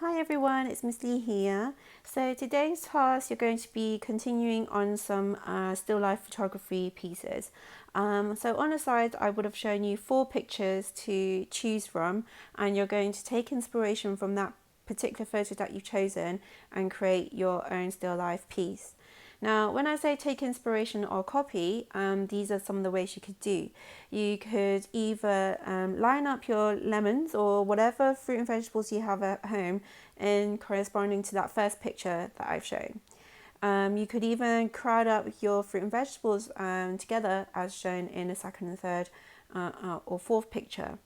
Hi everyone, it's Miss Lee here. So today's task, you're going to be continuing on some still life photography pieces. So on the side, I would have shown you 4 pictures to choose from, and you're going to take inspiration from that particular photo that you've chosen and create your own still life piece. Now, when I say take inspiration or copy, these are some of the ways you could do. You could either line up your lemons or whatever fruit and vegetables you have at home in corresponding to that first picture that I've shown. You could even crowd up your fruit and vegetables together as shown in the second and third or fourth picture.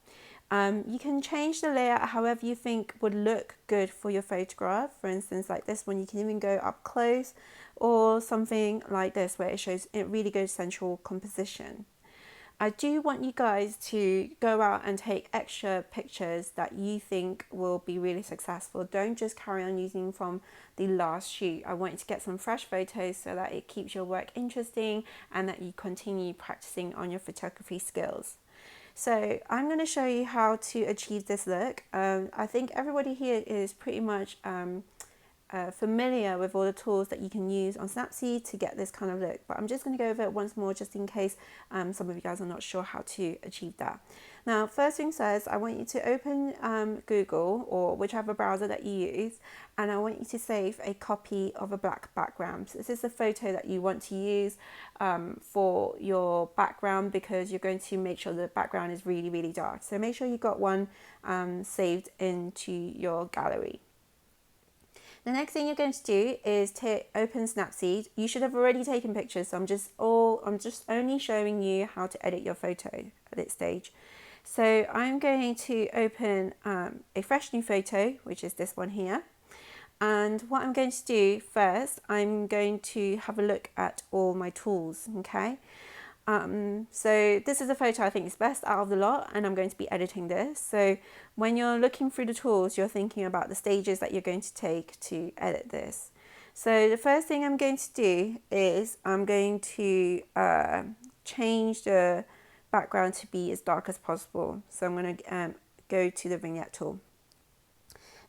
You can change the layout however you think would look good for your photograph. For instance, like this one, you can even go up close, or something like this where it shows it really good central composition. I do want you guys to go out and take extra pictures that you think will be really successful. Don't just carry on using from the last shoot. I want you to get some fresh photos so that it keeps your work interesting and that you continue practicing on your photography skills. So I'm going to show you how to achieve this look. I think everybody here is pretty much familiar with all the tools that you can use on Snapseed to get this kind of look, but I'm just going to go over it once more just in case some of you guys are not sure how to achieve that. Now, first thing says, I want you to open Google or whichever browser that you use, and I want you to save a copy of a black background. So this is the photo that you want to use for your background, because you're going to make sure the background is really, really dark. So make sure you've got one saved into your gallery. The next thing you're going to do is open Snapseed. You should have already taken pictures, so I'm just only showing you how to edit your photo at this stage. So I'm going to open a fresh new photo, which is this one here. And what I'm going to do first, I'm going to have a look at all my tools, okay? So this is a photo I think is best out of the lot, and I'm going to be editing this. So when you're looking through the tools, you're thinking about the stages that you're going to take to edit this. So the first thing I'm going to do is I'm going to change the background to be as dark as possible. So I'm going to go to the vignette tool.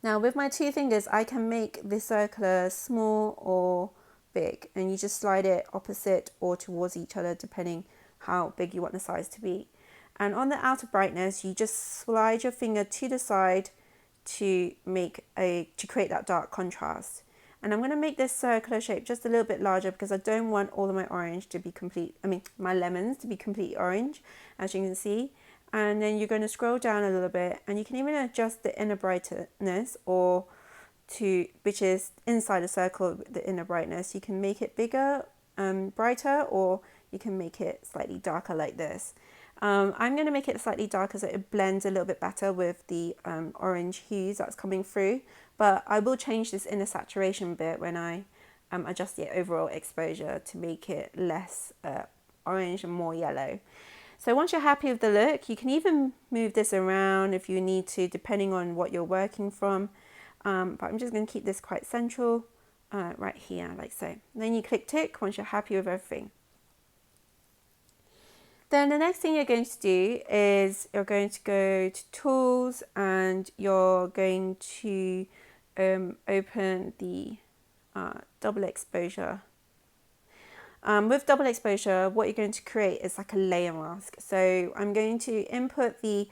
Now with my 2 fingers, I can make the circular small or big, and you just slide it opposite or towards each other depending how big you want the size to be. And on the outer brightness, you just slide your finger to the side to create that dark contrast. And I'm going to make this circular shape just a little bit larger because I don't want all of my orange to be my lemons to be completely orange, as you can see. And then you're going to scroll down a little bit, and you can even adjust the inner brightness which is inside the circle, the inner brightness. You can make it bigger, brighter, or you can make it slightly darker like this. I'm going to make it slightly darker so it blends a little bit better with the orange hues that's coming through, but I will change this inner saturation bit when I adjust the overall exposure to make it less orange and more yellow. So once you're happy with the look, you can even move this around if you need to, depending on what you're working from. But I'm just going to keep this quite central right here, like so. And then you click tick once you're happy with everything. Then the next thing you're going to do is you're going to go to tools, and you're going to open the double exposure. With double exposure, what you're going to create is like a layer mask. So I'm going to input the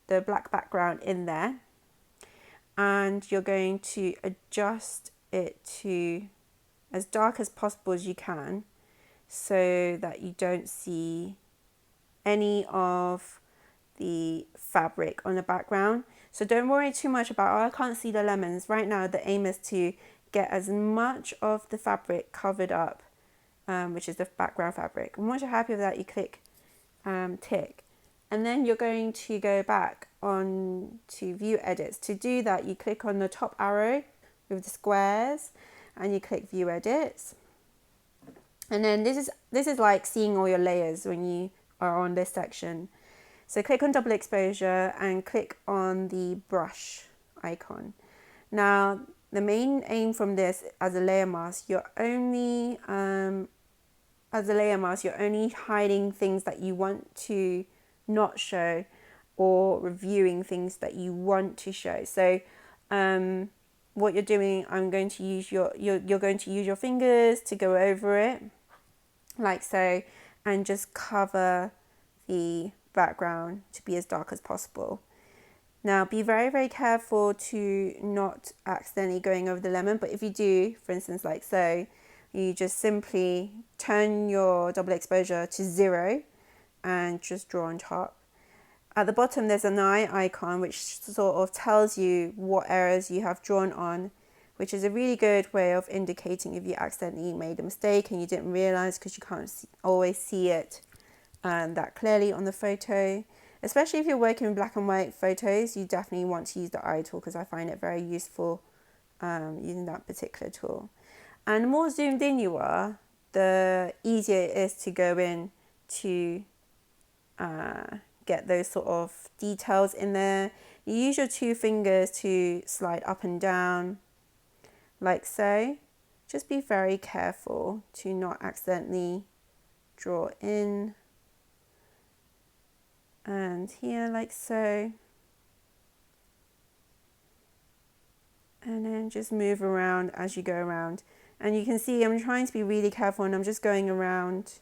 black background in there, and you're going to adjust it to as dark as possible as you can so that you don't see any of the fabric on the background. So don't worry too much about, oh, I can't see the lemons. Right now the aim is to get as much of the fabric covered up, which is the background fabric. And once you're happy with that, you click tick. And then you're going to go back on to view edits. To do that, you click on the top arrow with the squares, and you click view edits. And then this is like seeing all your layers when you are on this section. So click on double exposure and click on the brush icon. Now the main aim from this as a layer mask, you're only hiding things that you want to not show or reviewing things that you want to show. So what you're doing, I'm going to use you're going to use your fingers to go over it like so, and just cover the background to be as dark as possible. Now be very, very careful to not accidentally going over the lemon, but if you do, for instance, like so, you just simply turn your double exposure to 0 and just draw on top. At the bottom there's an eye icon which sort of tells you what areas you have drawn on, which is a really good way of indicating if you accidentally made a mistake and you didn't realize, because you can't always see it that clearly on the photo. Especially if you're working with black and white photos, you definitely want to use the eye tool, because I find it very useful using that particular tool. And the more zoomed in you are, the easier it is to go in to get those sort of details in there. You use your 2 fingers to slide up and down like so. Just be very careful to not accidentally draw in. And here like so. And then just move around as you go around. And you can see I'm trying to be really careful, and I'm just going around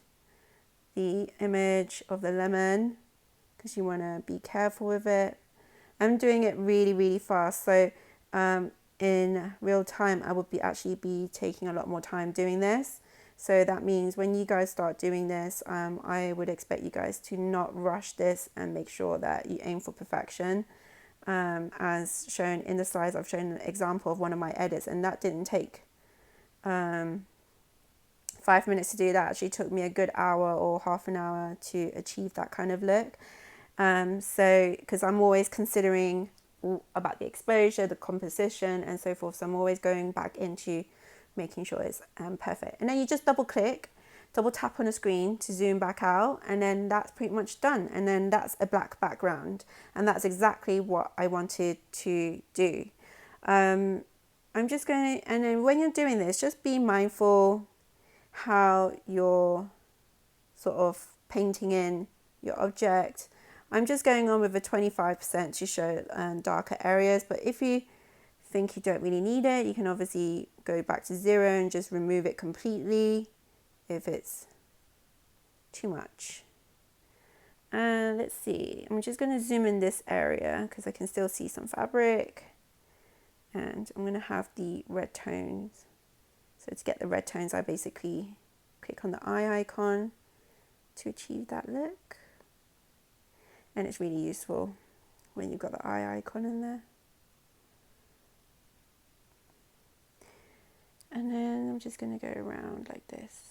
the image of the lemon because you want to be careful with it. I'm doing it really, really fast. So in real time, I would actually be taking a lot more time doing this. So that means when you guys start doing this, I would expect you guys to not rush this and make sure that you aim for perfection. As shown in the slides, I've shown an example of one of my edits, and that didn't take 5 minutes to do. That actually took me a good hour or half an hour to achieve that kind of look. So because I'm always considering about the exposure, the composition and so forth, so I'm always going back into making sure it's perfect. And then you just double tap on the screen to zoom back out, and then that's pretty much done. And then that's a black background, and that's exactly what I wanted to do. I'm just going to, and then when you're doing this, just be mindful how you're sort of painting in your object. I'm just going on with a 25% to show darker areas, but if you think you don't really need it, you can obviously go back to 0 and just remove it completely if it's too much. And let's see, I'm just going to zoom in this area because I can still see some fabric, and I'm going to have the red tones. So to get the red tones, I basically click on the eye icon to achieve that look. And it's really useful when you've got the eye icon in there. And then I'm just going to go around like this.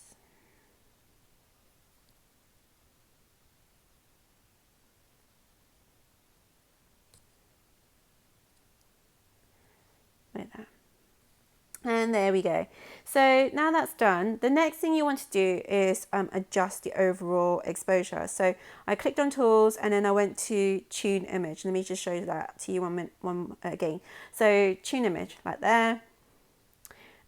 Like that. And there we go. So now that's done, the next thing you want to do is adjust the overall exposure. So I clicked on tools and then I went to tune image. Let me just show that to you one again. So tune image like there.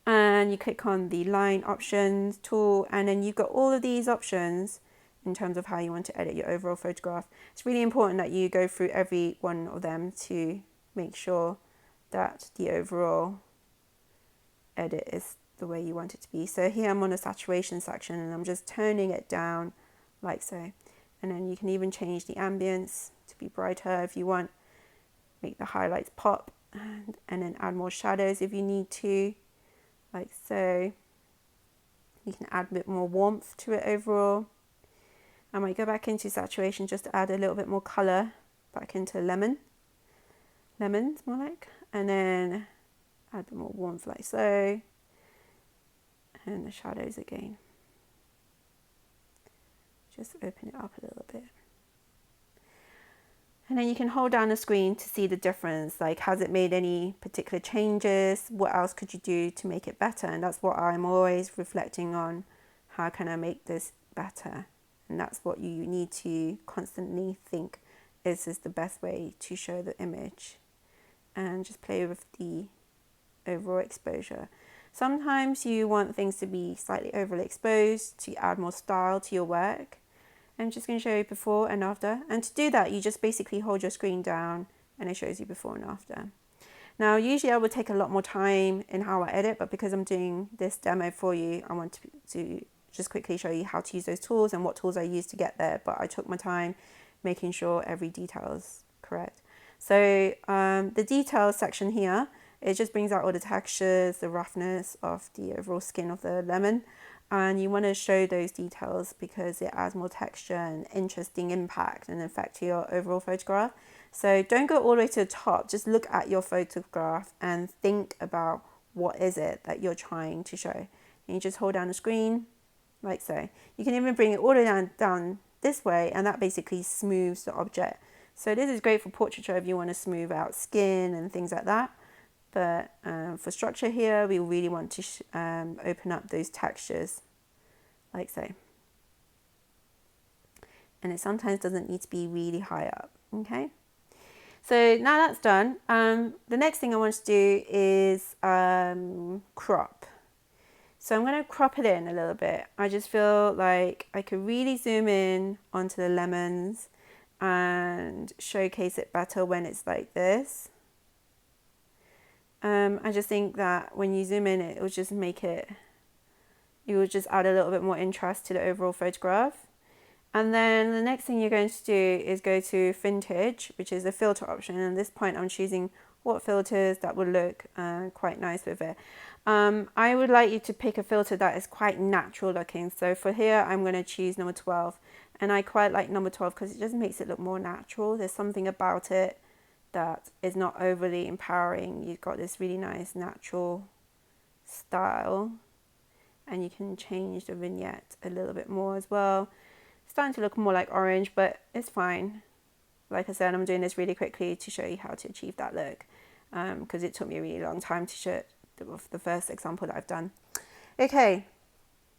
And you click on the line options tool, and then you've got all of these options in terms of how you want to edit your overall photograph. It's really important that you go through every one of them to make sure that the overall edit is the way you want it to be. So here I'm on the saturation section and I'm just turning it down like so. And then you can even change the ambience to be brighter if you want. Make the highlights pop, and then add more shadows if you need to. Like so. You can add a bit more warmth to it overall. I might go back into saturation just to add a little bit more colour back into lemons more like, and then add a bit more warmth like so, and the shadows again. Just open it up a little bit. And then you can hold down the screen to see the difference, like has it made any particular changes, what else could you do to make it better? And that's what I'm always reflecting on, how can I make this better? And that's what you need to constantly think is the best way to show the image, and just play with the overall exposure. Sometimes you want things to be slightly overly exposed to add more style to your work. I'm just going to show you before and after. And to do that, you just basically hold your screen down and it shows you before and after. Now, usually I would take a lot more time in how I edit, but because I'm doing this demo for you, I want to just quickly show you how to use those tools and what tools I use to get there. But I took my time making sure every detail is correct. So the details section here, it just brings out all the textures, the roughness of the overall skin of the lemon. And you want to show those details because it adds more texture and interesting impact and effect to your overall photograph. So don't go all the way to the top, just look at your photograph and think about what is it that you're trying to show. And you just hold down the screen like so. You can even bring it all the way down this way, and that basically smooths the object. So this is great for portraiture if you want to smooth out skin and things like that. But for structure here, we really want to open up those textures like so. And it sometimes doesn't need to be really high up, okay? So now that's done, the next thing I want to do is crop. So I'm going to crop it in a little bit. I just feel like I could really zoom in onto the lemons and showcase it better when it's like this. I just think that when you zoom in, it will just make it, you will just add a little bit more interest to the overall photograph. And then the next thing you're going to do is go to vintage, which is a filter option. And at this point, I'm choosing what filters that would look quite nice with it. I would like you to pick a filter that is quite natural looking. So for here, I'm going to choose number 12. And I quite like number 12 because it just makes it look more natural. There's something about it that is not overly empowering. You've got this really nice natural style. And you can change the vignette a little bit more as well. Starting to look more like orange, but it's fine. Like I said, I'm doing this really quickly to show you how to achieve that look because it took me a really long time to show the first example that I've done. Okay,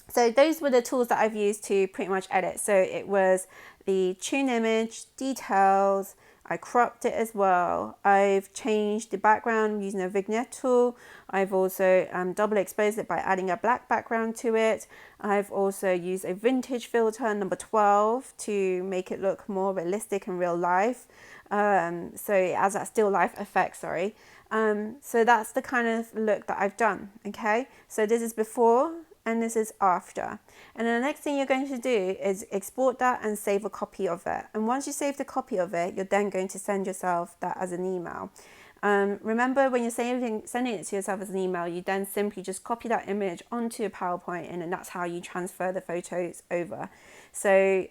so those were the tools that I've used to pretty much edit. So it was the tune image, details, I cropped it as well. I've changed the background using a vignette tool. I've also double exposed it by adding a black background to it. I've also used a vintage filter, number 12, to make it look more realistic and real life. So it adds that still life effect, sorry. So that's the kind of look that I've done, okay? So this is before and this is after. And then the next thing you're going to do is export that and save a copy of it. And once you save the copy of it, you're then going to send yourself that as an email. Remember, when you're sending it to yourself as an email, you then simply just copy that image onto a PowerPoint, and then that's how you transfer the photos over. So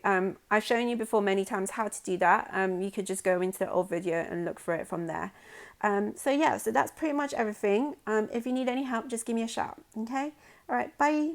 I've shown you before many times how to do that. You could just go into the old video and look for it from there. So yeah, so that's pretty much everything. If you need any help, just give me a shout, okay? All right, bye.